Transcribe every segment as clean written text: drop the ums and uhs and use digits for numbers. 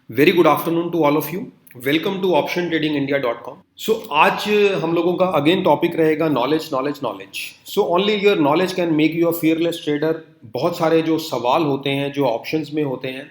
Very good afternoon to all of you. Welcome to optiontradingindia.com। So आज हम लोगों का अगेन टॉपिक रहेगा knowledge knowledge knowledge. So only your knowledge can make you a fearless trader. बहुत सारे जो सवाल होते हैं जो ऑप्शंस में होते हैं,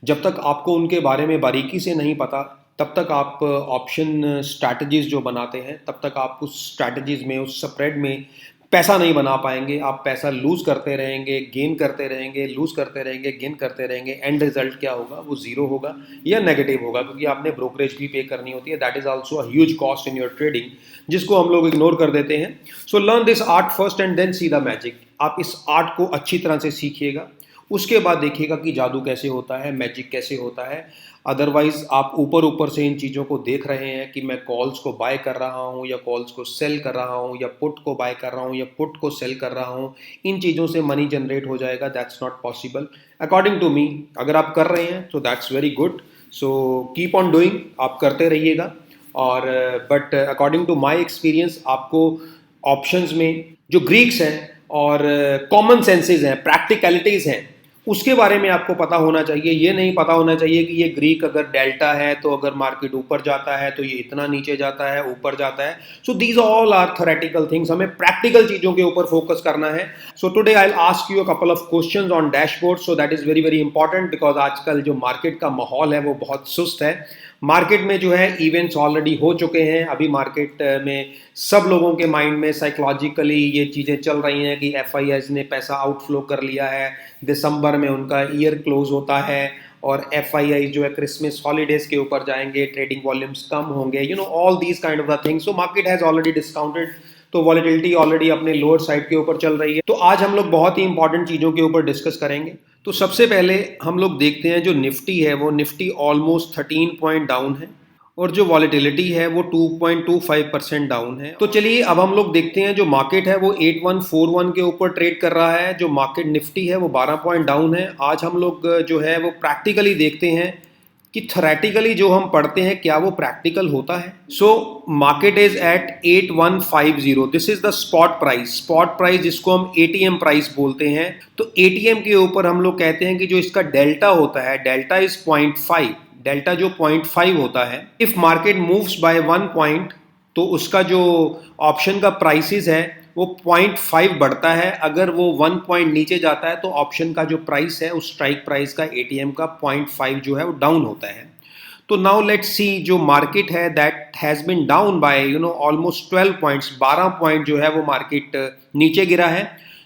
जब तक आपको उनके बारे में बारीकी से नहीं पता तब तक आप ऑप्शन स्ट्रैटेजीज जो बनाते हैं तब तक आप उस स्ट्रैटेजीज में उस स्प्रेड में पैसा नहीं बना पाएंगे। आप पैसा लूज करते रहेंगे, गेन करते रहेंगे, लूज करते रहेंगे, गेन करते रहेंगे। एंड रिजल्ट क्या होगा? वो जीरो होगा या नेगेटिव होगा, क्योंकि आपने ब्रोकरेज भी पे करनी होती है। That is also a huge cost in your trading, जिसको हम लोग इग्नोर कर देते हैं। So learn this art first and then see the magic. आप इस आर्ट को अच्छी तरह से सीखिएगा, उसके बाद देखिएगा कि जादू कैसे होता है, मैजिक कैसे होता है। अदरवाइज आप ऊपर ऊपर से इन चीज़ों को देख रहे हैं कि मैं कॉल्स को बाय कर रहा हूँ या कॉल्स को सेल कर रहा हूँ या पुट को बाय कर रहा हूँ या पुट को सेल कर रहा हूँ। इन चीज़ों से मनी जनरेट हो जाएगा, that's not possible according to me. अगर आप कर रहे हैं तो that's very good. So keep on doing, आप करते रहिएगा। और but according to my experience आपको ऑप्शंस में जो ग्रीक्स हैं और कॉमन सेंसेज हैं, प्रैक्टिकलिटीज़ हैं, उसके बारे में आपको पता होना चाहिए। ये नहीं पता होना चाहिए कि ये ग्रीक अगर डेल्टा है तो अगर मार्केट ऊपर जाता है तो ये इतना नीचे जाता है, ऊपर जाता है। So these all are theoretical things. हमें प्रैक्टिकल चीज़ों के ऊपर फोकस करना है। So today I will ask you a couple of questions on dashboard. So that is very very important, because आजकल जो मार्केट का माहौल है वो बहुत सुस्त है। मार्केट में जो है इवेंट्स ऑलरेडी हो चुके हैं। अभी मार्केट में सब लोगों के माइंड में साइकोलॉजिकली ये चीज़ें चल रही हैं कि एफआईआईज ने पैसा आउटफ्लो कर लिया है। दिसंबर में उनका ईयर क्लोज होता है और एफआईआई जो है क्रिसमस हॉलीडेज के ऊपर जाएंगे, ट्रेडिंग वॉल्यूम्स कम होंगे, you know all these kind of the things. So market has already discounted, तो वॉलेटिलिटी ऑलरेडी अपने लोअर साइड के ऊपर चल रही है। तो आज हम लोग बहुत ही इंपॉर्टेंट चीज़ों के ऊपर डिस्कस करेंगे। तो सबसे पहले हम लोग देखते हैं जो निफ्टी है, वो निफ्टी ऑलमोस्ट 13 पॉइंट डाउन है और जो वॉलेटिलिटी है वो 2.25% डाउन है। तो चलिए अब हम लोग देखते हैं जो मार्केट है वो 8141 के ऊपर ट्रेड कर रहा है। जो मार्केट निफ्टी है वो 12 पॉइंट डाउन है। आज हम लोग जो है वो प्रैक्टिकली देखते हैं कि थ्योरेटिकली जो हम पढ़ते हैं क्या वो प्रैक्टिकल होता है। So market is at 8150। This is the spot price. Spot price जिसको हम एटीएम प्राइस बोलते हैं। तो एटीएम के ऊपर हम लोग कहते हैं कि जो इसका डेल्टा होता है, डेल्टा इज 0.5। डेल्टा जो 0.5 होता है, if market moves bye 1 point तो उसका जो ऑप्शन का प्राइसेस है वो 0.5 बढ़ता है। अगर वो 1 पॉइंट नीचे जाता है तो ऑप्शन का जो प्राइस है उस स्ट्राइक प्राइस का एटीएम का 0.5 जो है वो डाउन होता है। तो नाउ लेट्स सी जो मार्केट है that has been down by almost 12 points. 12 point जो है वो मार्केट नीचे गिरा है।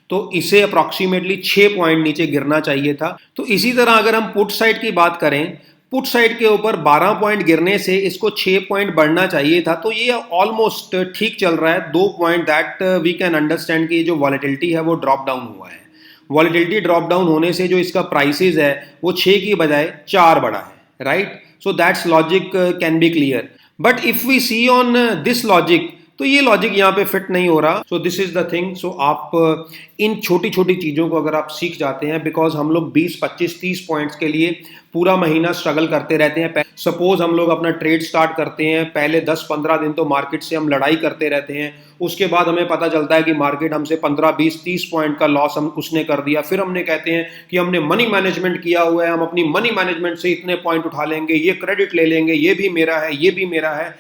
तो इसे अप्रॉक्सीमेटली 6 पॉइंट नीचे गिरना चाहिए था। तो इसी तरह अगर हम पुट साइड की बात करें, पुट साइड के ऊपर 12 पॉइंट गिरने से इसको 6 पॉइंट बढ़ना चाहिए था। तो ये ऑलमोस्ट ठीक चल रहा है। 2 point that we can understand कि जो वॉलेटिलिटी है वो ड्रॉप डाउन हुआ है। वॉलेटिलिटी ड्रॉप डाउन होने से जो इसका प्राइसेस है वो 6 की बजाय 4 बढ़ा है, right. So that's logic can be clear. But if we see on this logic, तो ये लॉजिक यहाँ पे फिट नहीं हो रहा। So this is the thing. So आप इन छोटी छोटी चीज़ों को अगर आप सीख जाते हैं, बिकॉज हम लोग 20 25 30 पॉइंट्स के लिए पूरा महीना स्ट्रगल करते रहते हैं। सपोज हम लोग अपना ट्रेड स्टार्ट करते हैं, पहले 10-15 दिन तो मार्केट से हम लड़ाई करते रहते हैं। उसके बाद हमें पता चलता है कि मार्केट हमसे 15-20-30 पॉइंट का लॉस हम उसने कर दिया। फिर हमने कहते हैं कि हमने मनी मैनेजमेंट किया हुआ है, हम अपनी मनी मैनेजमेंट से इतने पॉइंट उठा लेंगे, ये क्रेडिट ले लेंगे, ये भी मेरा है, ये भी मेरा है।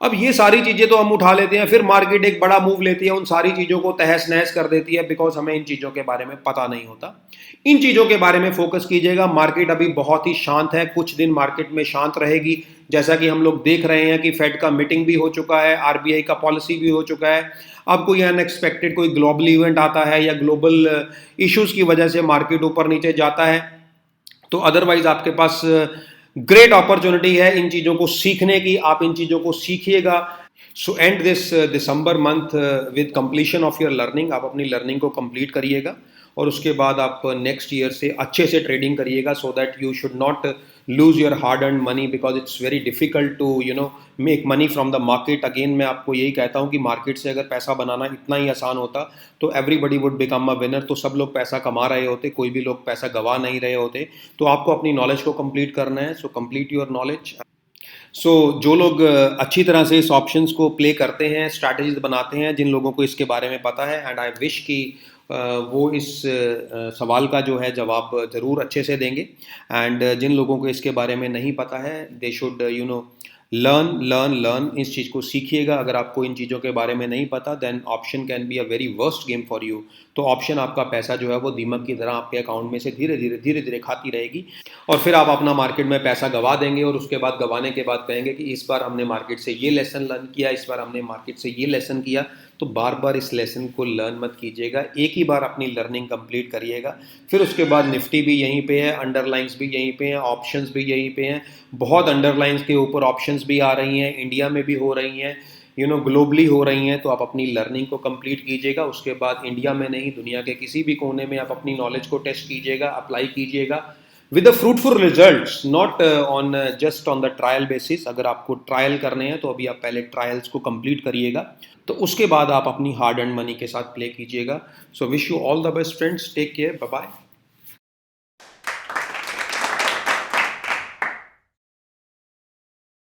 अब ये सारी चीजें तो हम उठा लेते हैं, फिर मार्केट एक बड़ा मूव लेती है, उन सारी चीजों को तहस नहस कर देती है, बिकॉज हमें इन चीजों के बारे में पता नहीं होता। इन चीजों के बारे में फोकस कीजिएगा। मार्केट अभी बहुत ही शांत है, कुछ दिन मार्केट में शांत रहेगी। जैसा कि हम लोग देख रहे हैं कि फेड का मीटिंग भी हो चुका है, आरबीआई का पॉलिसी भी हो चुका है। अब कोई अनएक्सपेक्टेड कोई ग्लोबल इवेंट आता है या ग्लोबल इश्यूज की वजह से मार्केट ऊपर नीचे जाता है, तो अदरवाइज आपके पास ग्रेट अपॉर्चुनिटी है इन चीज़ों को सीखने की। आप इन चीज़ों को सीखिएगा। So and this December month with completion of your learning. आप अपनी लर्निंग को कंप्लीट करिएगा और उसके बाद आप नेक्स्ट ईयर से अच्छे से ट्रेडिंग करिएगा, so that you should not lose your hard earn money, because it's very difficult to make money from the market. Again मैं आपको यही कहता हूँ कि मार्केट से अगर पैसा बनाना इतना ही आसान होता तो everybody would become a winner. तो सब लोग पैसा कमा रहे होते, कोई भी लोग पैसा गवा नहीं रहे होते। तो आपको अपनी नॉलेज को कंप्लीट करना है। So complete your knowledge. So जो लोग अच्छी तरह से इस ऑप्शंस को प्ले करते हैं, स्ट्रैटेजीज बनाते हैं, जिन लोगों को इसके बारे में पता है, एंड आई विश कि वो इस सवाल का जो है जवाब ज़रूर अच्छे से देंगे। एंड जिन लोगों को इसके बारे में नहीं पता है, they should learn learn learn, इस चीज़ को सीखिएगा। अगर आपको इन चीज़ों के बारे में नहीं पता, then option can be a very worst game for you. तो ऑप्शन आपका पैसा जो है वो दीमक की तरह आपके अकाउंट में से धीरे धीरे खाती रहेगी, और फिर आप अपना मार्केट में पैसा गवा देंगे, और उसके बाद गवाने के बाद कहेंगे कि इस बार हमने मार्केट से ये लेसन लर्न किया, इस बार हमने मार्केट से ये लेसन किया। तो बार बार इस लेसन को लर्न मत कीजिएगा, एक ही बार अपनी लर्निंग कंप्लीट करिएगा। फिर उसके बाद निफ्टी भी यहीं पे है, अंडरलाइंस भी यहीं पे हैं, ऑप्शंस भी यहीं पे हैं। बहुत अंडरलाइंस के ऊपर ऑप्शंस भी आ रही हैं, इंडिया में भी हो रही हैं, ग्लोबली हो रही हैं। तो आप अपनी लर्निंग को कंप्लीट कीजिएगा, उसके बाद इंडिया में नहीं, दुनिया के किसी भी कोने में आप अपनी नॉलेज को टेस्ट कीजिएगा, अप्लाई कीजिएगा with the fruitful results, not on just on the trial basis. अगर आपको ट्रायल करने हैं तो अभी आप पहले ट्रायल्स को कंप्लीट करिएगा, तो उसके बाद आप अपनी हार्ड अर्न मनी के साथ प्ले कीजिएगा। So wish you all the best friends, take care, bye bye.